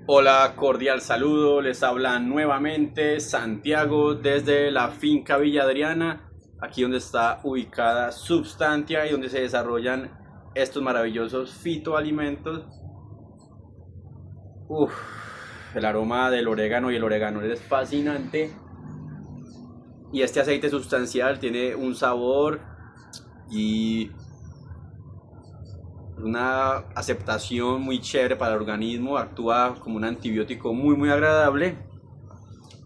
Hola, cordial saludo, les habla nuevamente Santiago desde la finca Villa Adriana, aquí donde está ubicada Substantia y donde se desarrollan estos maravillosos fitoalimentos. Uf, el aroma del orégano y el orégano es fascinante y este aceite sustancial tiene un sabor y una aceptación muy chévere para el organismo, actúa como un antibiótico muy agradable.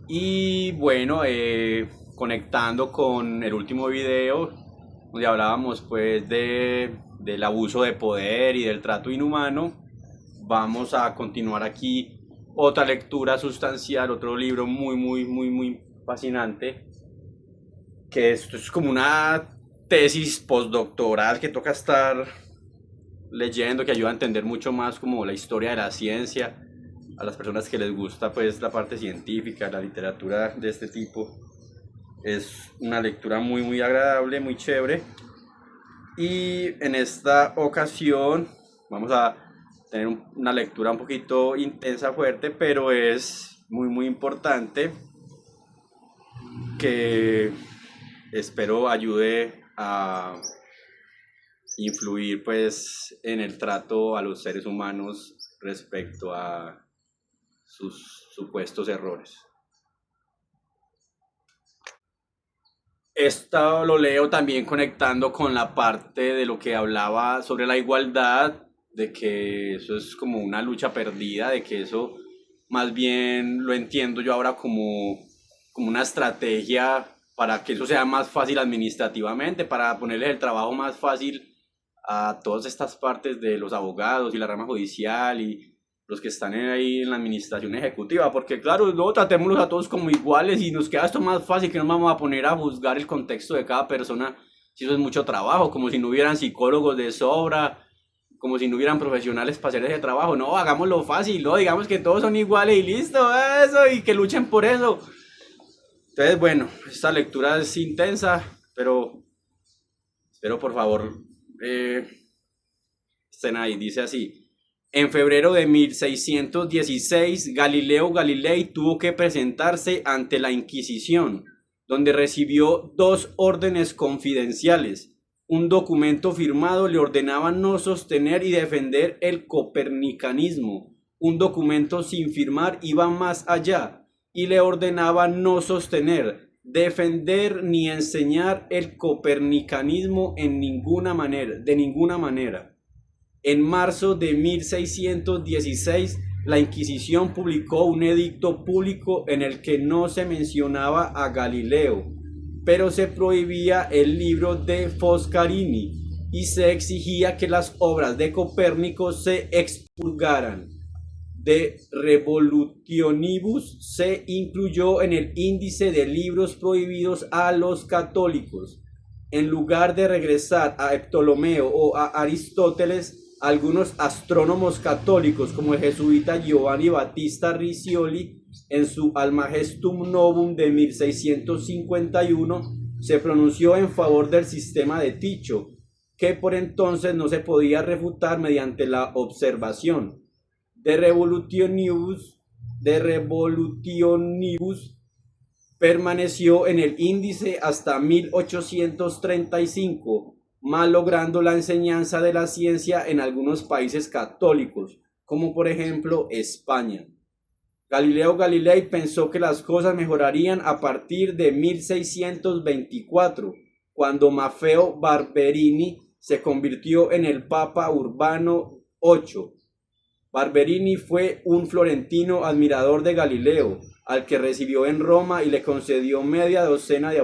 Y bueno, conectando con el último video, donde hablábamos pues del abuso de poder y del trato inhumano, vamos a continuar aquí otra lectura sustancial, otro libro muy fascinante, que esto es como una tesis postdoctoral que toca estar leyendo, que ayuda a entender mucho más como la historia de la ciencia a las personas que les gusta pues la parte científica, la literatura de este tipo. Es una lectura muy agradable, muy chévere. Y en esta ocasión vamos a tener una lectura un poquito intensa, fuerte, pero es muy importante, que espero ayude a influir pues en el trato a los seres humanos respecto a sus supuestos errores. Esto lo leo también conectando con la parte de lo que hablaba sobre la igualdad, de que eso es como una lucha perdida, de que eso más bien lo entiendo yo ahora como una estrategia para que eso sea más fácil administrativamente, para ponerles el trabajo más fácil a todas estas partes de los abogados y la rama judicial y los que están ahí en la administración ejecutiva, porque claro, luego tratémoslos a todos como iguales y nos queda esto más fácil, que nos vamos a poner a juzgar el contexto de cada persona, si eso es mucho trabajo, como si no hubieran psicólogos de sobra, como si no hubieran profesionales para hacer ese trabajo. No, hagámoslo fácil, no digamos que todos son iguales y listo, eso, y que luchen por eso. Entonces, bueno, esta lectura es intensa, pero por favor, eh, estén ahí. Dice así: en febrero de 1616, Galileo Galilei tuvo que presentarse ante la Inquisición, donde recibió dos órdenes confidenciales. Un documento firmado le ordenaba no sostener y defender el copernicanismo. Un documento sin firmar iba más allá y le ordenaba no sostener, defender ni enseñar el copernicanismo en ninguna manera, de ninguna manera. En marzo de 1616, la Inquisición publicó un edicto público en el que no se mencionaba a Galileo, pero se prohibía el libro de Foscarini y se exigía que las obras de Copérnico se expurgaran. De Revolutionibus se incluyó en el índice de libros prohibidos a los católicos. En lugar de regresar a Ptolomeo o a Aristóteles, algunos astrónomos católicos, como el jesuita Giovanni Battista Riccioli, en su Almagestum Novum de 1651, se pronunció en favor del sistema de Tycho, que por entonces no se podía refutar mediante la observación. De Revolutionibus permaneció en el índice hasta 1835, mal logrando la enseñanza de la ciencia en algunos países católicos, como por ejemplo España. Galileo Galilei pensó que las cosas mejorarían a partir de 1624, cuando Maffeo Barberini se convirtió en el Papa Urbano VIII. Barberini fue un florentino admirador de Galileo, al que recibió en Roma y le concedió media docena de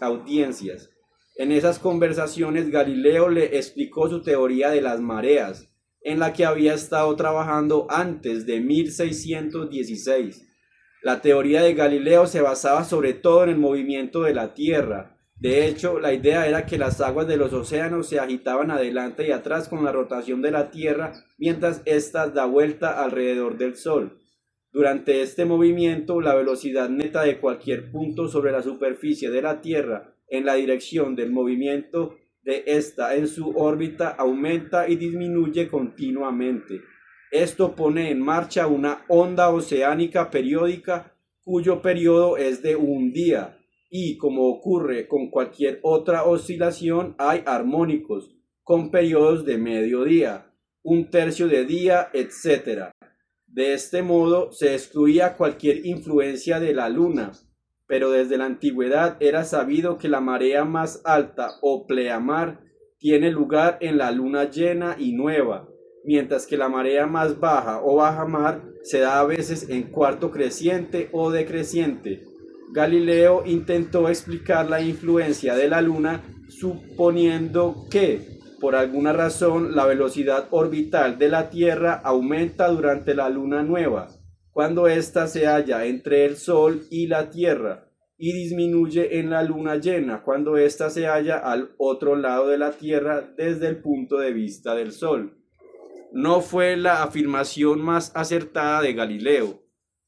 audiencias. En esas conversaciones Galileo le explicó su teoría de las mareas, en la que había estado trabajando antes de 1616. La teoría de Galileo se basaba sobre todo en el movimiento de la Tierra. De hecho, la idea era que las aguas de los océanos se agitaban adelante y atrás con la rotación de la Tierra mientras ésta da vuelta alrededor del Sol. Durante este movimiento, la velocidad neta de cualquier punto sobre la superficie de la Tierra en la dirección del movimiento de esta en su órbita aumenta y disminuye continuamente. Esto pone en marcha una onda oceánica periódica cuyo periodo es de un día y, como ocurre con cualquier otra oscilación, hay armónicos con periodos de medio día, un tercio de día, etc. De este modo se excluía cualquier influencia de la luna, pero desde la antigüedad era sabido que la marea más alta o pleamar tiene lugar en la luna llena y nueva, mientras que la marea más baja o bajamar se da a veces en cuarto creciente o decreciente. Galileo intentó explicar la influencia de la luna suponiendo que, por alguna razón, la velocidad orbital de la Tierra aumenta durante la luna nueva, cuando ésta se halla entre el Sol y la Tierra, y disminuye en la luna llena, cuando ésta se halla al otro lado de la Tierra desde el punto de vista del Sol. No fue la afirmación más acertada de Galileo.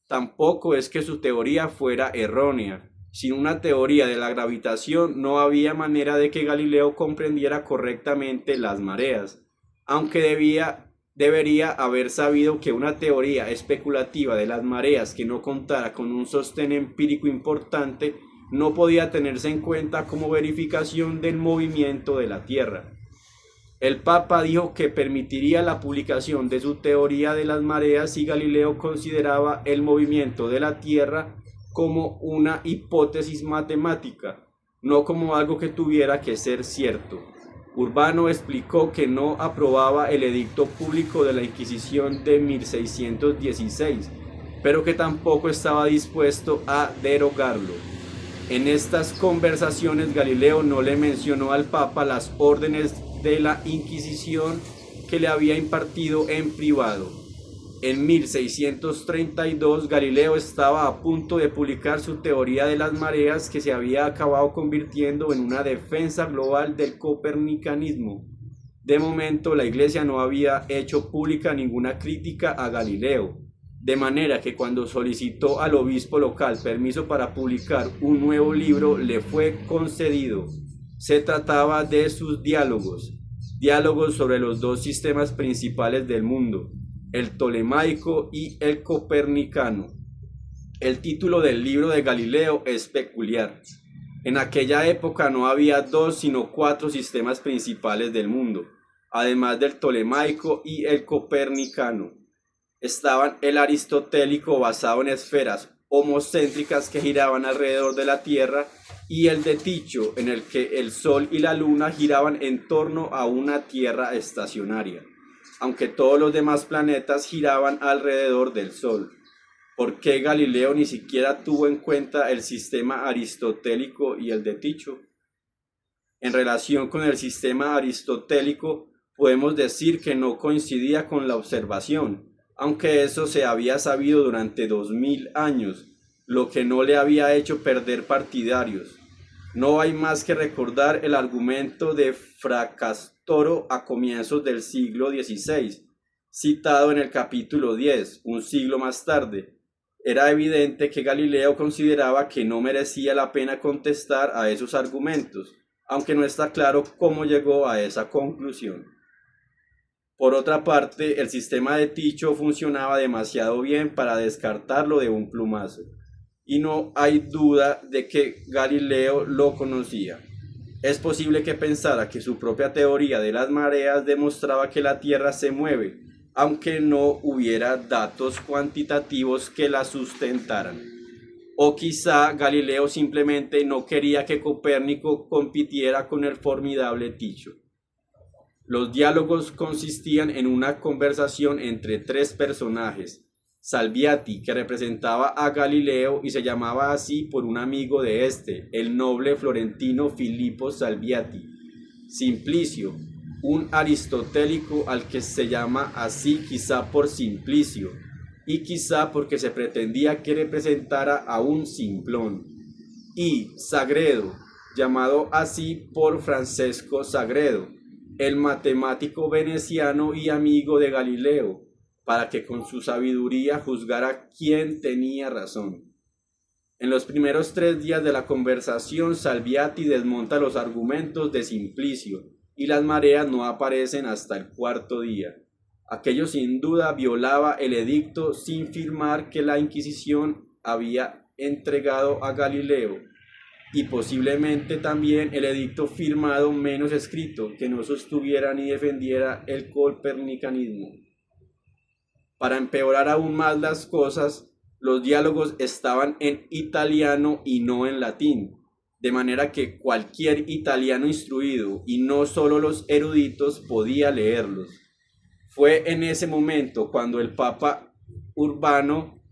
Tampoco es que su teoría fuera errónea. Sin una teoría de la gravitación no había manera de que Galileo comprendiera correctamente las mareas, aunque debería haber sabido que una teoría especulativa de las mareas que no contara con un sostén empírico importante no podía tenerse en cuenta como verificación del movimiento de la Tierra. El Papa dijo que permitiría la publicación de su teoría de las mareas si Galileo consideraba el movimiento de la Tierra como una hipótesis matemática, no como algo que tuviera que ser cierto. Urbano explicó que no aprobaba el edicto público de la Inquisición de 1616, pero que tampoco estaba dispuesto a derogarlo. En estas conversaciones Galileo no le mencionó al Papa las órdenes de la Inquisición que le había impartido en privado. En 1632 Galileo estaba a punto de publicar su teoría de las mareas, que se había acabado convirtiendo en una defensa global del copernicanismo. De momento la Iglesia no había hecho pública ninguna crítica a Galileo, de manera que cuando solicitó al obispo local permiso para publicar un nuevo libro le fue concedido. Se trataba de sus diálogos sobre los dos sistemas principales del mundo, el tolemaico y el copernicano. El título del libro de Galileo es peculiar. En aquella época no había dos sino cuatro sistemas principales del mundo, además del tolemaico y el copernicano. Estaban el aristotélico, basado en esferas homocéntricas que giraban alrededor de la Tierra, y el de Tycho, en el que el Sol y la Luna giraban en torno a una Tierra estacionaria, aunque todos los demás planetas giraban alrededor del Sol. ¿Por qué Galileo ni siquiera tuvo en cuenta el sistema aristotélico y el de Tycho? En relación con el sistema aristotélico, podemos decir que no coincidía con la observación, aunque eso se había sabido durante 2000 años, lo que no le había hecho perder partidarios. No hay más que recordar el argumento de Fracastoro a comienzos del siglo XVI, citado en el capítulo 10, un siglo más tarde. Era evidente que Galileo consideraba que no merecía la pena contestar a esos argumentos, aunque no está claro cómo llegó a esa conclusión. Por otra parte, el sistema de Tycho funcionaba demasiado bien para descartarlo de un plumazo, y no hay duda de que Galileo lo conocía. Es posible que pensara que su propia teoría de las mareas demostraba que la Tierra se mueve, aunque no hubiera datos cuantitativos que la sustentaran. O quizá Galileo simplemente no quería que Copérnico compitiera con el formidable Tycho. Los diálogos consistían en una conversación entre tres personajes: Salviati, que representaba a Galileo y se llamaba así por un amigo de este, el noble florentino Filippo Salviati; Simplicio, un aristotélico al que se llama así quizá por Simplicio, y quizá porque se pretendía que representara a un simplón; y Sagredo, llamado así por Francesco Sagredo, el matemático veneciano y amigo de Galileo, para que con su sabiduría juzgara quién tenía razón. En los primeros 3 días de la conversación, Salviati desmonta los argumentos de Simplicio, y las mareas no aparecen hasta el 4.º día. Aquello sin duda violaba el edicto sin firmar que la Inquisición había entregado a Galileo, y posiblemente también el edicto firmado menos escrito que no sostuviera ni defendiera el copernicanismo. Para empeorar aún más las cosas, los diálogos estaban en italiano y no en latín, de manera que cualquier italiano instruido, y no solo los eruditos, podía leerlos. Fue en ese momento cuando el Papa Urbano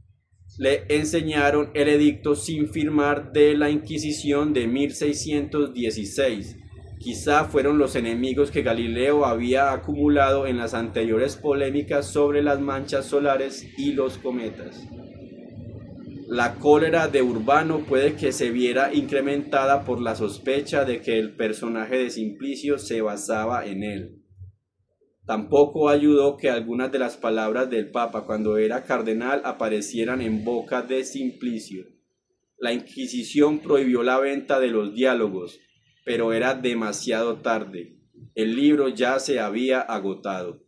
le enseñaron el edicto sin firmar de la Inquisición de 1616. Quizá fueron los enemigos que Galileo había acumulado en las anteriores polémicas sobre las manchas solares y los cometas. La cólera de Urbano puede que se viera incrementada por la sospecha de que el personaje de Simplicio se basaba en él. Tampoco ayudó que algunas de las palabras del Papa cuando era cardenal aparecieran en boca de Simplicio. La Inquisición prohibió la venta de los diálogos, pero era demasiado tarde. El libro ya se había agotado.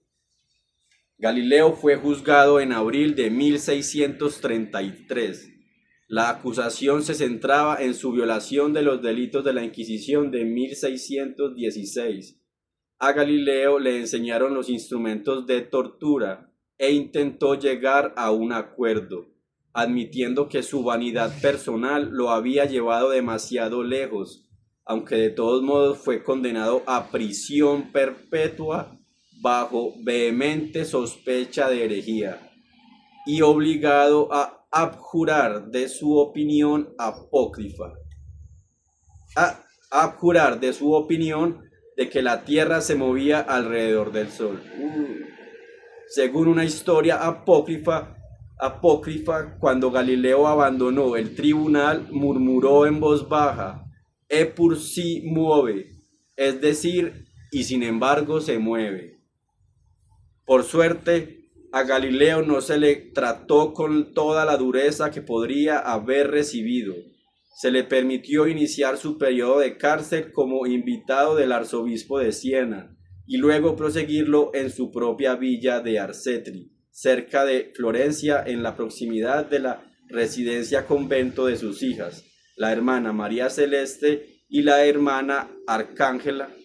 Galileo fue juzgado en abril de 1633. La acusación se centraba en su violación de los delitos de la Inquisición de 1616. A Galileo le enseñaron los instrumentos de tortura e intentó llegar a un acuerdo, admitiendo que su vanidad personal lo había llevado demasiado lejos, aunque de todos modos fue condenado a prisión perpetua bajo vehemente sospecha de herejía y obligado a abjurar de su opinión apócrifa. Abjurar de su opinión de que la tierra se movía alrededor del sol. Según una historia apócrifa, cuando Galileo abandonó el tribunal, murmuró en voz baja: "Eppur si muove", es decir, y sin embargo se mueve. Por suerte, a Galileo no se le trató con toda la dureza que podría haber recibido. Se le permitió iniciar su periodo de cárcel como invitado del arzobispo de Siena y luego proseguirlo en su propia villa de Arcetri, cerca de Florencia, en la proximidad de la residencia convento de sus hijas, la hermana María Celeste y la hermana Arcángela.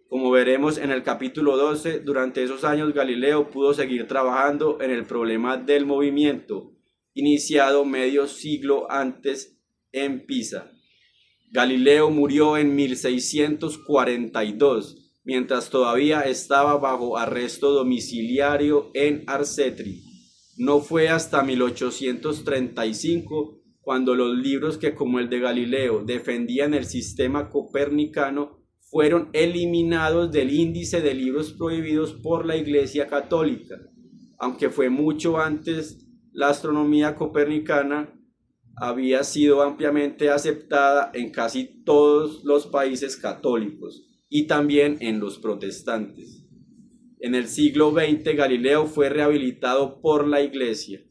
Como veremos en el capítulo 12, durante esos años Galileo pudo seguir trabajando en el problema del movimiento, iniciado medio siglo antes en Pisa. Galileo murió en 1642, mientras todavía estaba bajo arresto domiciliario en Arcetri. No fue hasta 1835 cuando los libros que, como el de Galileo, defendían el sistema copernicano, fueron eliminados del índice de libros prohibidos por la Iglesia Católica. Aunque fue mucho antes, la astronomía copernicana había sido ampliamente aceptada en casi todos los países católicos y también en los protestantes. En el siglo XX, Galileo fue rehabilitado por la Iglesia.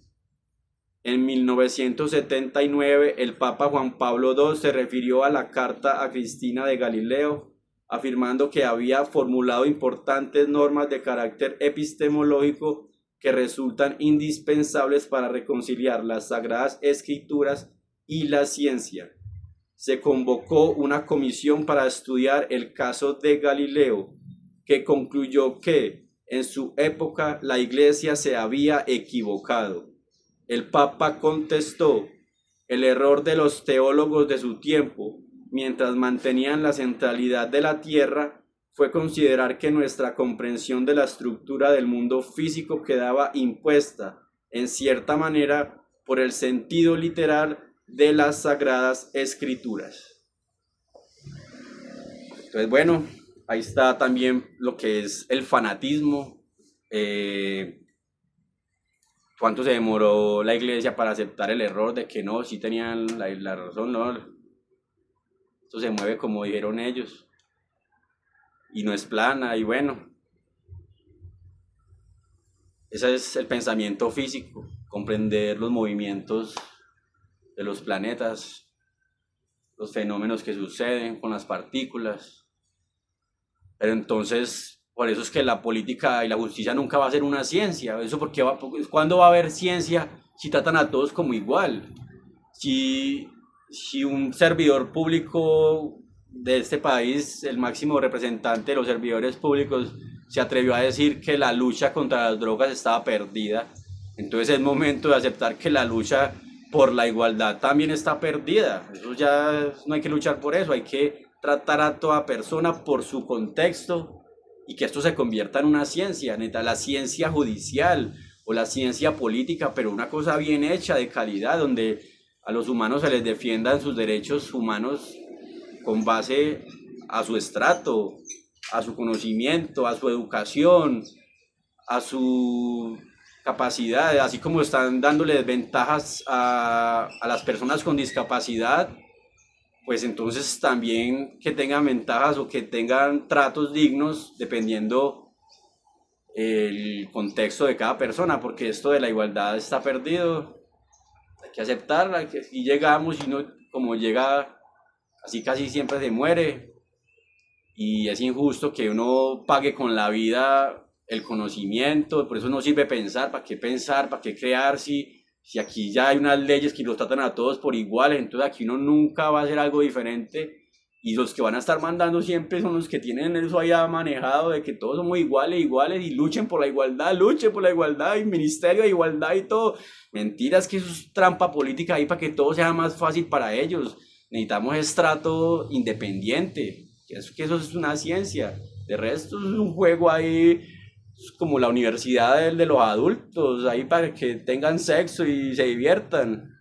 En 1979, el Papa Juan Pablo II se refirió a la carta a Cristina de Galileo, afirmando que había formulado importantes normas de carácter epistemológico que resultan indispensables para reconciliar las Sagradas Escrituras y la ciencia. Se convocó una comisión para estudiar el caso de Galileo, que concluyó que, en su época, la Iglesia se había equivocado. El Papa contestó: el error de los teólogos de su tiempo, mientras mantenían la centralidad de la Tierra, fue considerar que nuestra comprensión de la estructura del mundo físico quedaba impuesta, en cierta manera, por el sentido literal de las Sagradas Escrituras. Entonces, bueno, ahí está también lo que es el fanatismo. ¿Cuánto se demoró la Iglesia para aceptar el error de que no, sí tenían la razón? No, esto se mueve como dijeron ellos y no es plana, y bueno, ese es el pensamiento físico, comprender los movimientos de los planetas, los fenómenos que suceden con las partículas. Pero entonces, Por eso es que la política y la justicia nunca va a ser una ciencia. Eso porque ¿cuándo va a haber ciencia si tratan a todos como igual? Si un servidor público de este país, el máximo representante de los servidores públicos, se atrevió a decir que la lucha contra las drogas estaba perdida, entonces es momento de aceptar que la lucha por la igualdad también está perdida. Eso ya no hay que luchar por eso, hay que tratar a toda persona por su contexto y que esto se convierta en una ciencia, neta, la ciencia judicial o la ciencia política, pero una cosa bien hecha, de calidad, donde a los humanos se les defiendan sus derechos humanos con base a su estrato, a su conocimiento, a su educación, a su capacidad, así como están dándole ventajas a las personas con discapacidad, pues entonces también que tengan ventajas o que tengan tratos dignos dependiendo el contexto de cada persona, porque esto de la igualdad está perdido, hay que aceptarla, que si llegamos y no, como llega, así casi siempre se muere, y es injusto que uno pague con la vida el conocimiento, por eso no sirve pensar, para qué crear si aquí ya hay unas leyes que los tratan a todos por iguales, entonces aquí uno nunca va a hacer algo diferente y los que van a estar mandando siempre son los que tienen eso allá manejado de que todos somos iguales, iguales y luchen por la igualdad y ministerio de igualdad y todo. Mentiras, que eso es trampa política ahí para que todo sea más fácil para ellos. Necesitamos estrato independiente, que eso es una ciencia. De resto es un juego ahí, es como la universidad de los adultos, ahí para que tengan sexo y se diviertan.